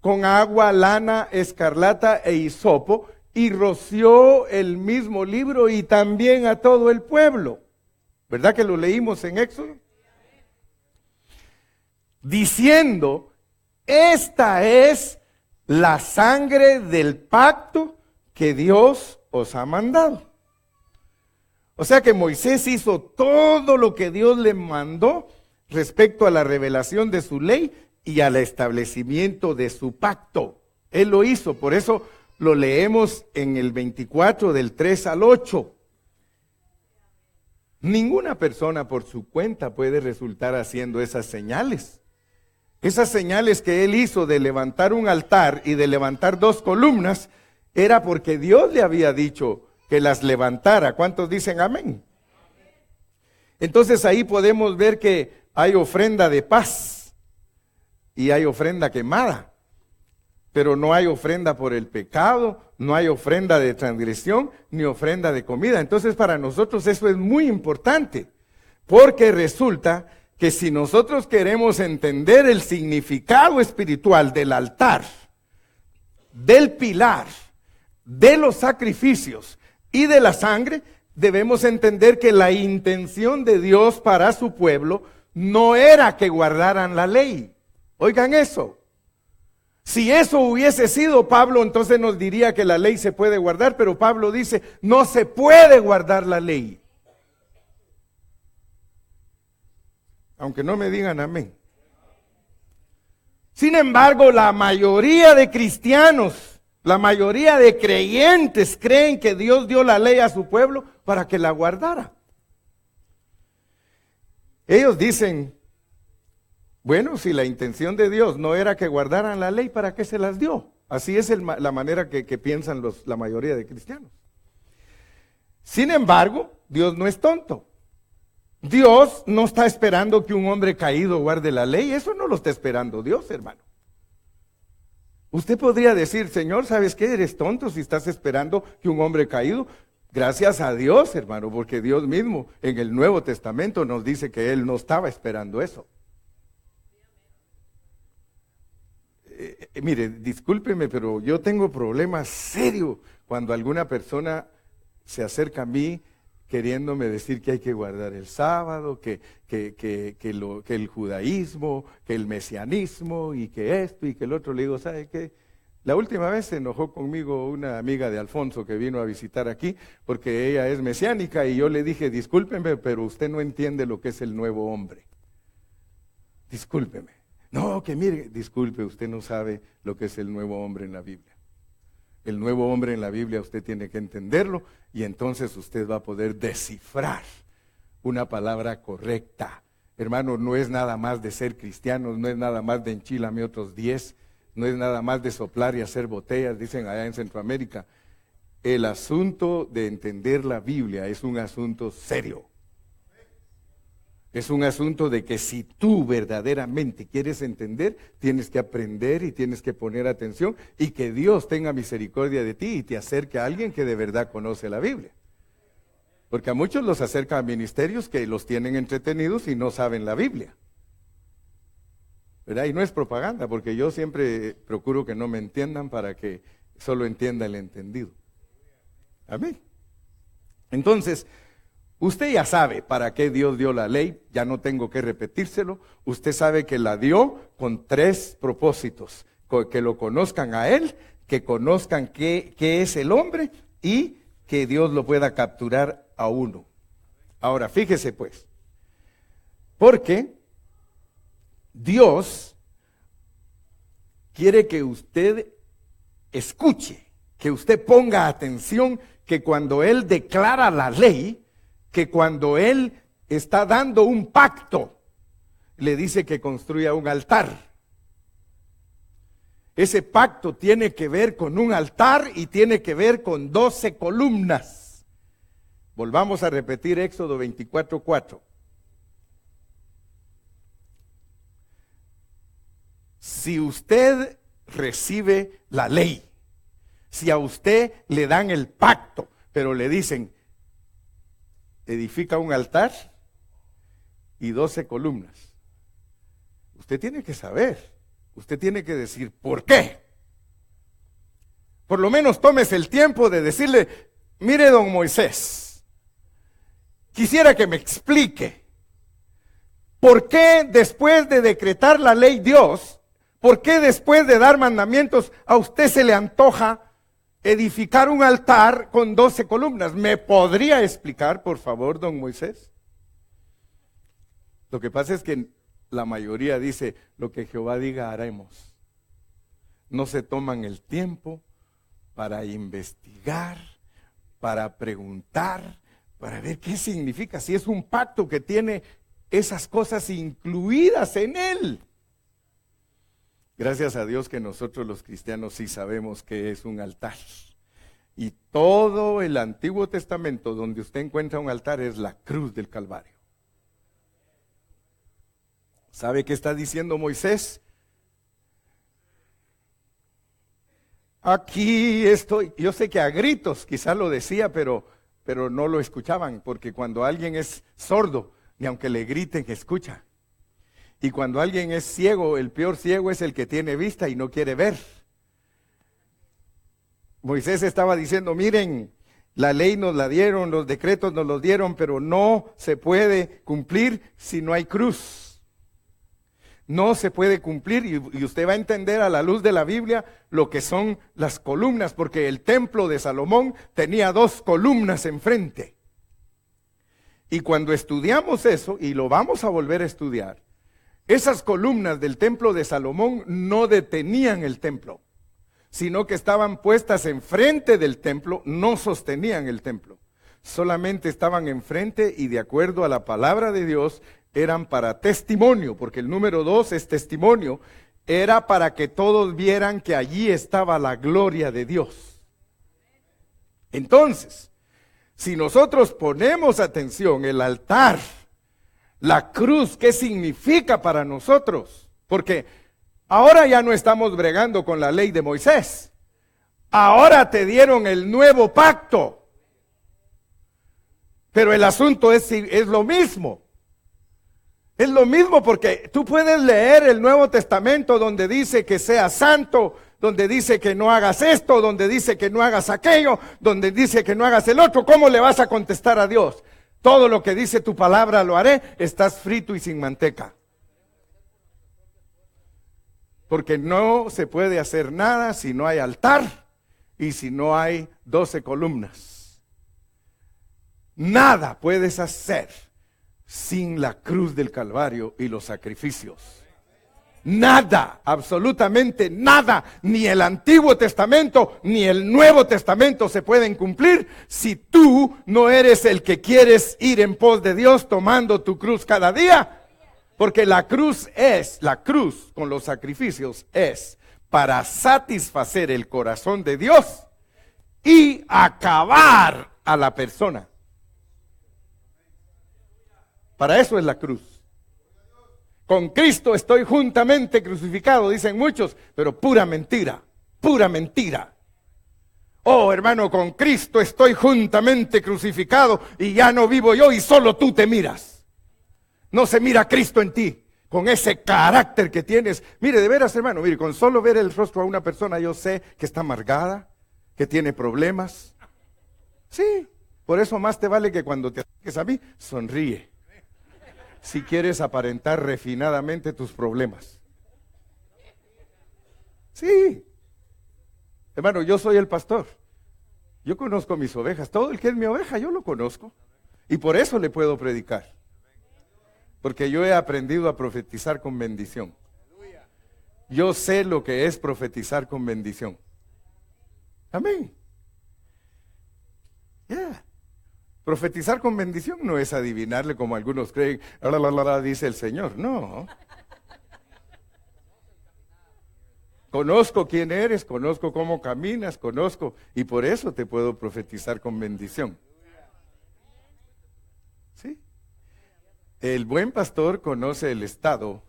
con agua, lana, escarlata e hisopo, y roció el mismo libro y también a todo el pueblo. ¿Verdad que lo leímos en Éxodo? Diciendo: esta es la sangre del pacto que Dios os ha mandado. O sea que Moisés hizo todo lo que Dios le mandó respecto a la revelación de su ley y al establecimiento de su pacto. Él lo hizo, por eso lo leemos en el 24 del 3 al 8. Ninguna persona por su cuenta puede resultar haciendo esas señales. Esas señales que él hizo de levantar un altar y de levantar 2 columnas, era porque Dios le había dicho que las levantara. ¿Cuántos dicen amén? Entonces ahí podemos ver que hay ofrenda de paz y hay ofrenda quemada, pero no hay ofrenda por el pecado, no hay ofrenda de transgresión, ni ofrenda de comida. Entonces para nosotros eso es muy importante, porque resulta que si nosotros queremos entender el significado espiritual del altar, del pilar, de los sacrificios y de la sangre, debemos entender que la intención de Dios para su pueblo no era que guardaran la ley. Oigan eso. Si eso hubiese sido, Pablo entonces nos diría que la ley se puede guardar, pero Pablo dice, no se puede guardar la ley. Aunque no me digan amén. Sin embargo, la mayoría de cristianos, la mayoría de creyentes creen que Dios dio la ley a su pueblo para que la guardara. Ellos dicen, bueno, si la intención de Dios no era que guardaran la ley, ¿para qué se las dio? Así es la manera que piensan la mayoría de cristianos. Sin embargo, Dios no es tonto. Dios no está esperando que un hombre caído guarde la ley. Eso no lo está esperando Dios, hermano. Usted podría decir, Señor, ¿sabes qué? Eres tonto si estás esperando que un hombre caído. Gracias a Dios, hermano, porque Dios mismo en el Nuevo Testamento nos dice que Él no estaba esperando eso. Mire, discúlpeme, pero yo tengo problemas serios cuando alguna persona se acerca a mí queriéndome decir que hay que guardar el sábado, que el judaísmo, que el mesianismo y que esto y que el otro. Le digo, ¿sabe qué? La última vez se enojó conmigo una amiga de Alfonso que vino a visitar aquí porque ella es mesiánica y yo le dije, discúlpeme, pero usted no entiende lo que es el nuevo hombre. Discúlpeme. No, que mire, disculpe, usted no sabe lo que es el nuevo hombre en la Biblia. El nuevo hombre en la Biblia usted tiene que entenderlo y entonces usted va a poder descifrar una palabra correcta. Hermano, no es nada más de ser cristianos, no es nada más de enchilame otros 10, no es nada más de soplar y hacer botellas, dicen allá en Centroamérica. El asunto de entender la Biblia es un asunto serio. Es un asunto de que si tú verdaderamente quieres entender, tienes que aprender y tienes que poner atención y que Dios tenga misericordia de ti y te acerque a alguien que de verdad conoce la Biblia. Porque a muchos los acerca a ministerios que los tienen entretenidos y no saben la Biblia. ¿Verdad? Y no es propaganda, porque yo siempre procuro que no me entiendan para que solo entienda el entendido. Amén. Entonces, usted ya sabe para qué Dios dio la ley, ya no tengo que repetírselo. Usted sabe que la dio con 3 propósitos: que lo conozcan a Él, que conozcan qué es el hombre y que Dios lo pueda capturar a uno. Ahora, fíjese pues, porque Dios quiere que usted escuche, que usted ponga atención, que cuando Él declara la ley, que cuando Él está dando un pacto, le dice que construya un altar. Ese pacto tiene que ver con un altar y tiene que ver con 12 columnas. Volvamos a repetir Éxodo 24:4. Si usted recibe la ley, si a usted le dan el pacto, pero le dicen, edifica un altar y 12 columnas. Usted tiene que saber, usted tiene que decir, ¿por qué? Por lo menos tómese el tiempo de decirle, mire don Moisés, quisiera que me explique, ¿por qué después de decretar la ley Dios, por qué después de dar mandamientos a usted se le antoja edificar un altar con 12 columnas. ¿Me podría explicar, por favor, don Moisés? Lo que pasa es que la mayoría dice, lo que Jehová diga haremos. No se toman el tiempo para investigar, para preguntar, para ver qué significa, si es un pacto que tiene esas cosas incluidas en él. Gracias a Dios que nosotros los cristianos sí sabemos qué es un altar. Y todo el Antiguo Testamento donde usted encuentra un altar es la cruz del Calvario. ¿Sabe qué está diciendo Moisés? Aquí estoy. Yo sé que a gritos quizás lo decía, pero no lo escuchaban, porque cuando alguien es sordo, ni aunque le griten, escucha. Y cuando alguien es ciego, el peor ciego es el que tiene vista y no quiere ver. Moisés estaba diciendo, miren, la ley nos la dieron, los decretos nos los dieron, pero no se puede cumplir si no hay cruz. No se puede cumplir, y usted va a entender a la luz de la Biblia lo que son las columnas, porque el templo de Salomón tenía 2 columnas enfrente. Y cuando estudiamos eso, y lo vamos a volver a estudiar, esas columnas del templo de Salomón no detenían el templo, sino que estaban puestas enfrente del templo, no sostenían el templo. Solamente estaban enfrente y de acuerdo a la palabra de Dios, eran para testimonio, porque el número 2 es testimonio, era para que todos vieran que allí estaba la gloria de Dios. Entonces, si nosotros ponemos atención, el altar, la cruz, ¿qué significa para nosotros? Porque ahora ya no estamos bregando con la ley de Moisés. Ahora te dieron el nuevo pacto. Pero el asunto es lo mismo. Es lo mismo porque tú puedes leer el Nuevo Testamento donde dice que seas santo, donde dice que no hagas esto, donde dice que no hagas aquello, donde dice que no hagas el otro. ¿Cómo le vas a contestar a Dios? Todo lo que dice tu palabra lo haré, estás frito y sin manteca. Porque no se puede hacer nada si no hay altar y si no hay 12 columnas. Nada puedes hacer sin la cruz del Calvario y los sacrificios. Nada, absolutamente nada, ni el Antiguo Testamento ni el Nuevo Testamento se pueden cumplir si tú no eres el que quieres ir en pos de Dios tomando tu cruz cada día. Porque la cruz con los sacrificios es para satisfacer el corazón de Dios y acabar a la persona. Para eso es la cruz. Con Cristo estoy juntamente crucificado, dicen muchos, pero pura mentira, pura mentira. Oh, hermano, con Cristo estoy juntamente crucificado y ya no vivo yo y solo tú te miras. No se mira a Cristo en ti, con ese carácter que tienes. Mire, de veras, hermano, mire, con solo ver el rostro a una persona yo sé que está amargada, que tiene problemas. Sí, por eso más te vale que cuando te acerques a mí, sonríe. Si quieres aparentar refinadamente tus problemas. Sí. Hermano, yo soy el pastor. Yo conozco mis ovejas. Todo el que es mi oveja, yo lo conozco. Y por eso le puedo predicar. Porque yo he aprendido a profetizar con bendición. Yo sé lo que es profetizar con bendición. Amén. Yeah. Profetizar con bendición no es adivinarle como algunos creen, dice el Señor. No. Conozco quién eres, conozco cómo caminas, conozco, y por eso te puedo profetizar con bendición. ¿Sí? El buen pastor conoce el estado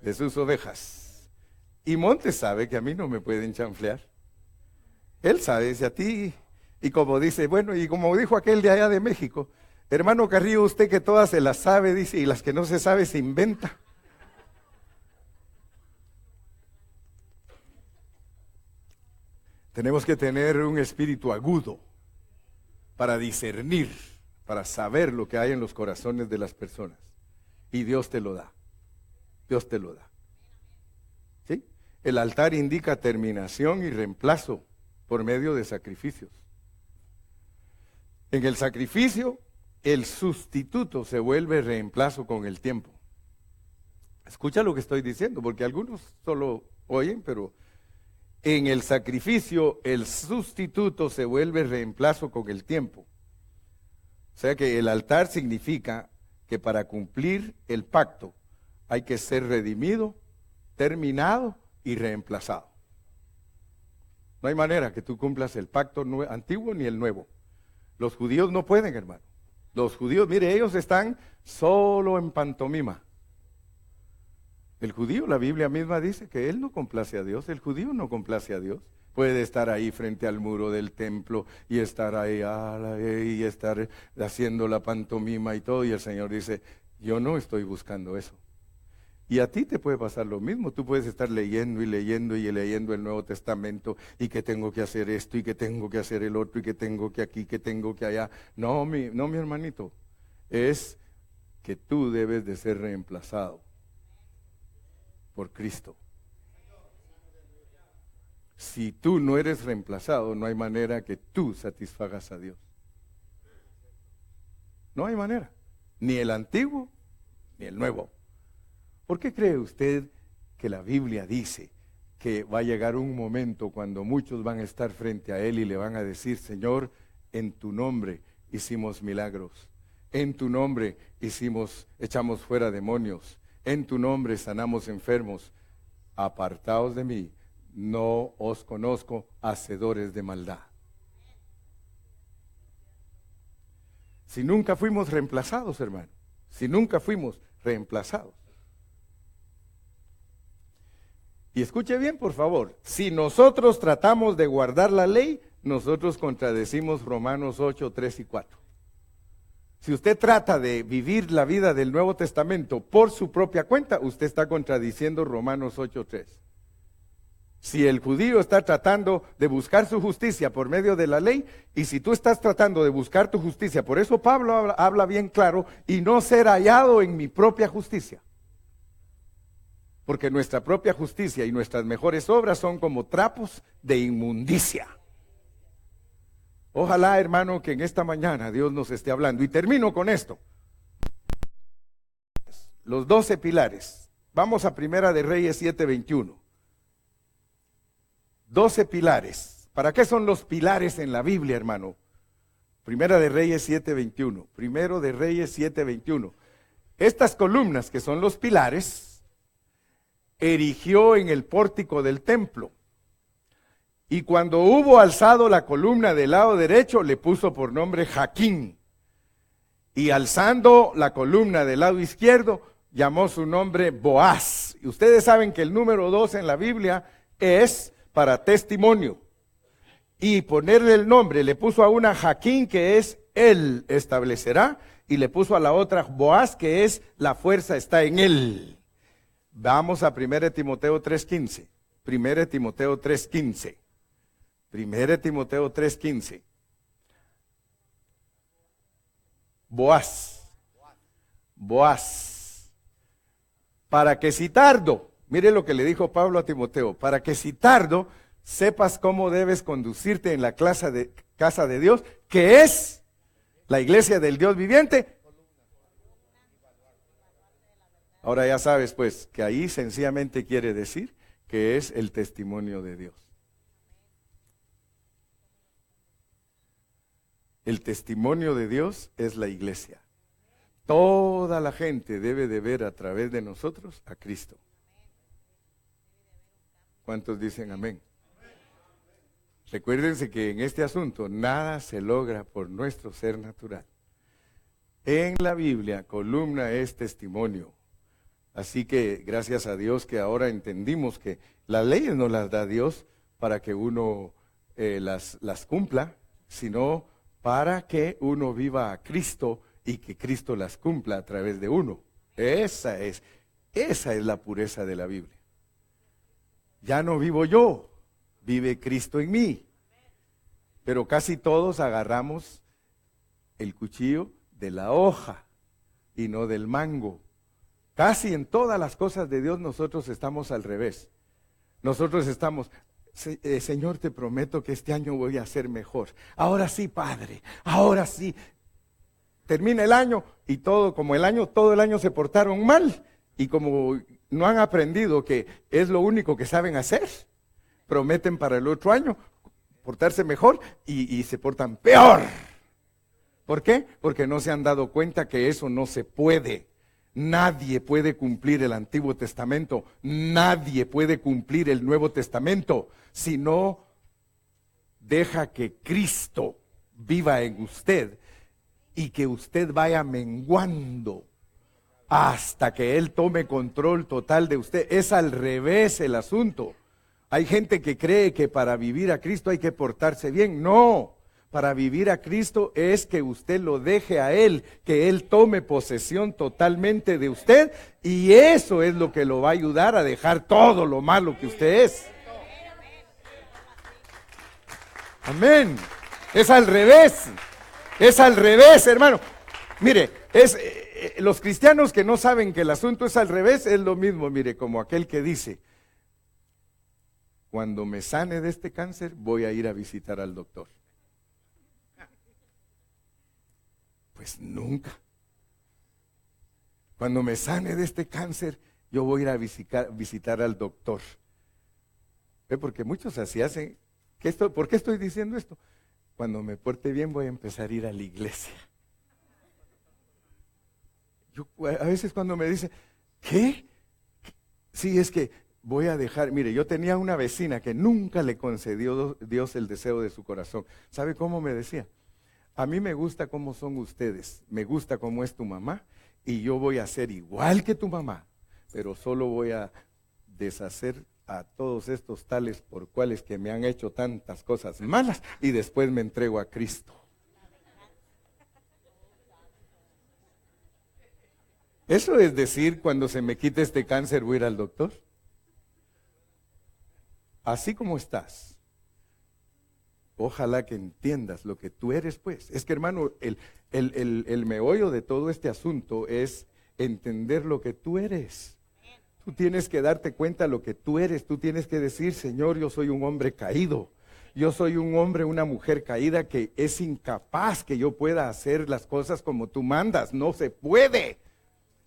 de sus ovejas. Y Montes sabe que a mí no me pueden chanflear. Él sabe si a ti... Y como dice, bueno, y como dijo aquel de allá de México, hermano Carrillo, usted que todas se las sabe, dice, y las que no se sabe se inventa. Tenemos que tener un espíritu agudo para discernir, para saber lo que hay en los corazones de las personas. Y Dios te lo da. Dios te lo da. ¿Sí? El altar indica terminación y reemplazo por medio de sacrificios. En el sacrificio, el sustituto se vuelve reemplazo con el tiempo. Escucha lo que estoy diciendo, porque algunos solo oyen, pero en el sacrificio, el sustituto se vuelve reemplazo con el tiempo. O sea que el altar significa que para cumplir el pacto hay que ser redimido, terminado y reemplazado. No hay manera que tú cumplas el pacto antiguo ni el nuevo. Los judíos no pueden, hermano. Los judíos, mire, ellos están solo en pantomima. El judío, la Biblia misma dice que él no complace a Dios, el judío no complace a Dios. Puede estar ahí frente al muro del templo y estar ahí y estar haciendo la pantomima y todo, y el Señor dice, yo no estoy buscando eso. Y a ti te puede pasar lo mismo, tú puedes estar leyendo y leyendo y leyendo el Nuevo Testamento y que tengo que hacer esto y que tengo que hacer el otro y que tengo que aquí, que tengo que allá. No, mi hermanito, es que tú debes de ser reemplazado por Cristo. Si tú no eres reemplazado, no hay manera que tú satisfagas a Dios. No hay manera, ni el antiguo ni el nuevo. ¿Por qué cree usted que la Biblia dice que va a llegar un momento cuando muchos van a estar frente a Él y le van a decir, Señor, en tu nombre hicimos milagros, en tu nombre echamos fuera demonios, en tu nombre sanamos enfermos, apartaos de mí, no os conozco, hacedores de maldad? Si nunca fuimos reemplazados, hermano, si nunca fuimos reemplazados. Y escuche bien, por favor, si nosotros tratamos de guardar la ley, nosotros contradecimos Romanos 8, 3 y 4. Si usted trata de vivir la vida del Nuevo Testamento por su propia cuenta, usted está contradiciendo Romanos 8, 3. Si el judío está tratando de buscar su justicia por medio de la ley, y si tú estás tratando de buscar tu justicia, por eso Pablo habla bien claro, y no ser hallado en mi propia justicia. Porque nuestra propia justicia y nuestras mejores obras son como trapos de inmundicia. Ojalá, hermano, que en esta mañana Dios nos esté hablando. Y termino con esto. Los 12 pilares. Vamos a Primera de Reyes 7:21. 12 pilares. ¿Para qué son los pilares en la Biblia, hermano? Primera de Reyes 7:21. Primero de Reyes 7:21. Estas columnas que son los pilares, erigió en el pórtico del templo. Y cuando hubo alzado la columna del lado derecho, le puso por nombre Jaquín. Y alzando la columna del lado izquierdo, llamó su nombre Boaz. Y ustedes saben que el número 2 en la Biblia es para testimonio. Y ponerle el nombre, le puso a una Jaquín, que es él establecerá, y le puso a la otra Boaz, que es la fuerza está en él. Vamos a 1 Timoteo 3:15. 1 Timoteo 3:15. 1 Timoteo 3:15. Boaz. Boaz. Para que si tardo, mire lo que le dijo Pablo a Timoteo, para que si tardo sepas cómo debes conducirte en la casa de Dios, que es la iglesia del Dios viviente. Ahora ya sabes pues que ahí sencillamente quiere decir que es el testimonio de Dios. El testimonio de Dios es la iglesia. Toda la gente debe de ver a través de nosotros a Cristo. ¿Cuántos dicen amén? Recuérdense que en este asunto nada se logra por nuestro ser natural. En la Biblia, columna es testimonio. Así que gracias a Dios que ahora entendimos que las leyes no las da Dios para que uno las cumpla, sino para que uno viva a Cristo y que Cristo las cumpla a través de uno. Esa es la pureza de la Biblia. Ya no vivo yo, vive Cristo en mí. Pero casi todos agarramos el cuchillo de la hoja y no del mango. Casi en todas las cosas de Dios nosotros estamos al revés. Nosotros estamos, Señor, te prometo que este año voy a ser mejor. Ahora sí, Padre, ahora sí. Termina el año y todo el año se portaron mal. Y como no han aprendido que es lo único que saben hacer, prometen para el otro año portarse mejor y se portan peor. ¿Por qué? Porque no se han dado cuenta que eso no se puede. Nadie puede cumplir el Antiguo Testamento, nadie puede cumplir el Nuevo Testamento si no deja que Cristo viva en usted y que usted vaya menguando hasta que Él tome control total de usted. Es al revés el asunto. Hay gente que cree que para vivir a Cristo hay que portarse bien. No. Para vivir a Cristo es que usted lo deje a Él, que Él tome posesión totalmente de usted, y eso es lo que lo va a ayudar a dejar todo lo malo que usted es. Amén. Es al revés, hermano. Mire, los cristianos que no saben que el asunto es al revés, es lo mismo, mire, como aquel que dice, cuando me sane de este cáncer, voy a ir a visitar al doctor. Pues nunca. Cuando me sane de este cáncer, yo voy a ir a visitar al doctor. ¿Ve? Porque muchos así hacen. ¿Por qué estoy diciendo esto? Cuando me porte bien voy a empezar a ir a la iglesia. Yo a veces cuando me dicen, ¿qué? Sí, es que voy a dejar. Mire, yo tenía una vecina que nunca le concedió Dios el deseo de su corazón. ¿Sabe cómo me decía? A mí me gusta cómo son ustedes, me gusta cómo es tu mamá, y yo voy a ser igual que tu mamá, pero solo voy a deshacer a todos estos tales por cuales que me han hecho tantas cosas malas, y después me entrego a Cristo. Eso es decir, cuando se me quite este cáncer voy a ir al doctor. Así como estás. Ojalá que entiendas lo que tú eres, pues. Es que, hermano, el meollo de todo este asunto es entender lo que tú eres. Tú tienes que darte cuenta de lo que tú eres. Tú tienes que decir, Señor, yo soy un hombre caído. Yo soy un hombre, una mujer caída que es incapaz que yo pueda hacer las cosas como tú mandas. No se puede.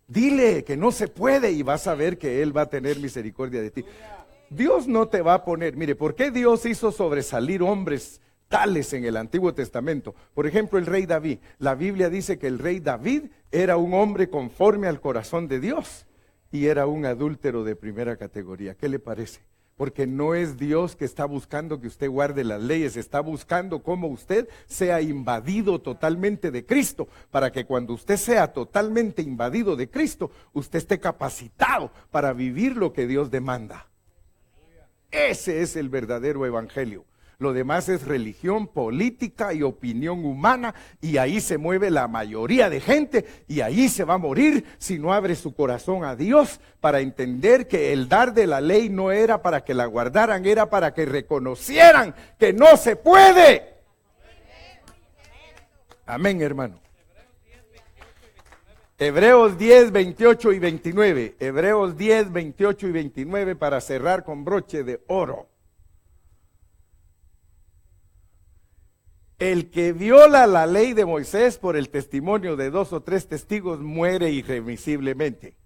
Dile que no se puede y vas a ver que Él va a tener misericordia de ti. Dios no te va a poner, mire, ¿por qué Dios hizo sobresalir hombres tales en el Antiguo Testamento? Por ejemplo, el rey David. La Biblia dice que el rey David era un hombre conforme al corazón de Dios y era un adúltero de primera categoría. ¿Qué le parece? Porque no es Dios que está buscando que usted guarde las leyes, está buscando cómo usted sea invadido totalmente de Cristo, para que cuando usted sea totalmente invadido de Cristo, usted esté capacitado para vivir lo que Dios demanda. Ese es el verdadero evangelio. Lo demás es religión, política y opinión humana, y ahí se mueve la mayoría de gente, y ahí se va a morir si no abre su corazón a Dios para entender que el dar de la ley no era para que la guardaran, era para que reconocieran que no se puede. Amén, hermano. Hebreos 10, 28 y 29. Hebreos 10, 28 y 29 para cerrar con broche de oro. El que viola la ley de Moisés por el testimonio de 2 o 3 testigos muere irremisiblemente.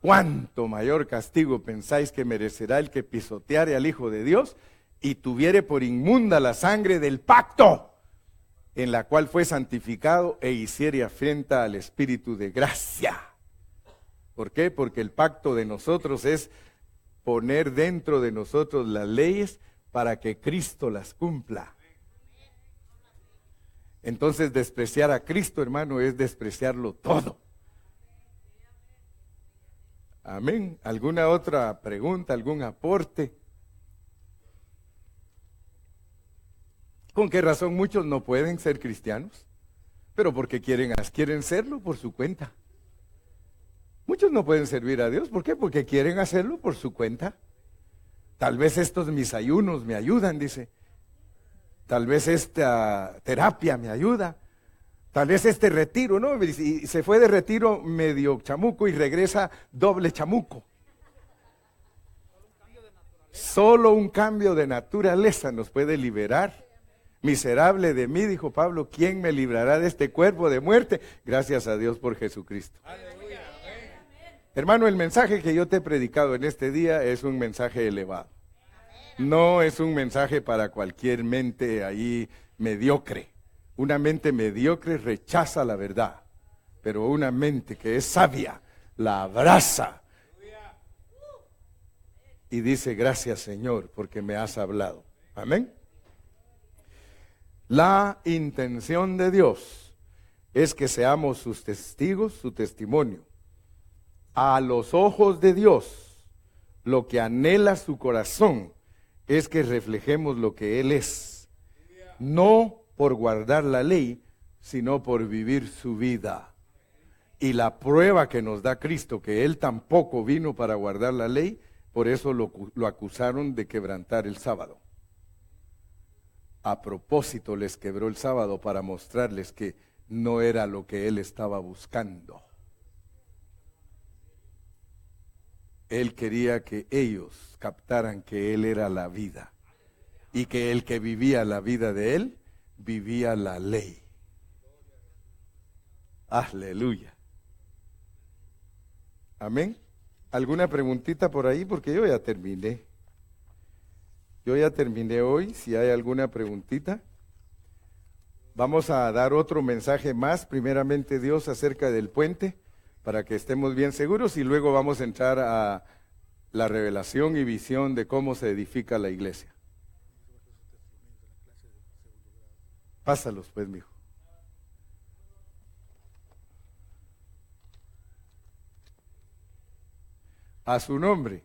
¿Cuánto mayor castigo pensáis que merecerá el que pisoteare al Hijo de Dios y tuviere por inmunda la sangre del pacto, en la cual fue santificado e hiciere afrenta al Espíritu de gracia? ¿Por qué? Porque el pacto de nosotros es poner dentro de nosotros las leyes para que Cristo las cumpla. Entonces despreciar a Cristo, hermano, es despreciarlo todo. Amén. ¿Alguna otra pregunta, algún aporte? ¿Con qué razón muchos no pueden ser cristianos? Pero porque quieren serlo por su cuenta. Muchos no pueden servir a Dios. ¿Por qué? Porque quieren hacerlo por su cuenta. Tal vez estos mis ayunos me ayudan, dice. Tal vez esta terapia me ayuda. Tal vez este retiro, ¿no? Y se fue de retiro medio chamuco y regresa doble chamuco. Solo un cambio de naturaleza nos puede liberar. Miserable de mí, dijo Pablo, ¿quién me librará de este cuerpo de muerte? Gracias a Dios por Jesucristo. Hermano, el mensaje que yo te he predicado en este día es un mensaje elevado. No es un mensaje para cualquier mente ahí mediocre. Una mente mediocre rechaza la verdad, pero una mente que es sabia la abraza y dice: gracias, Señor, porque me has hablado. Amén. La intención de Dios es que seamos sus testigos, su testimonio. A los ojos de Dios, lo que anhela su corazón es que reflejemos lo que Él es. No por guardar la ley, sino por vivir su vida. Y la prueba que nos da Cristo, que Él tampoco vino para guardar la ley, por eso lo acusaron de quebrantar el sábado. A propósito les quebró el sábado para mostrarles que no era lo que Él estaba buscando. Él quería que ellos captaran que Él era la vida y que el que vivía la vida de Él, vivía la ley. Aleluya. Amén. ¿Alguna preguntita por ahí? Porque yo ya terminé. Yo ya terminé hoy. Si hay alguna preguntita. Vamos a dar otro mensaje más, primeramente Dios, acerca del puente, para que estemos bien seguros, y luego vamos a entrar a la revelación y visión de cómo se edifica la iglesia. Pásalos pues, mijo. A su nombre.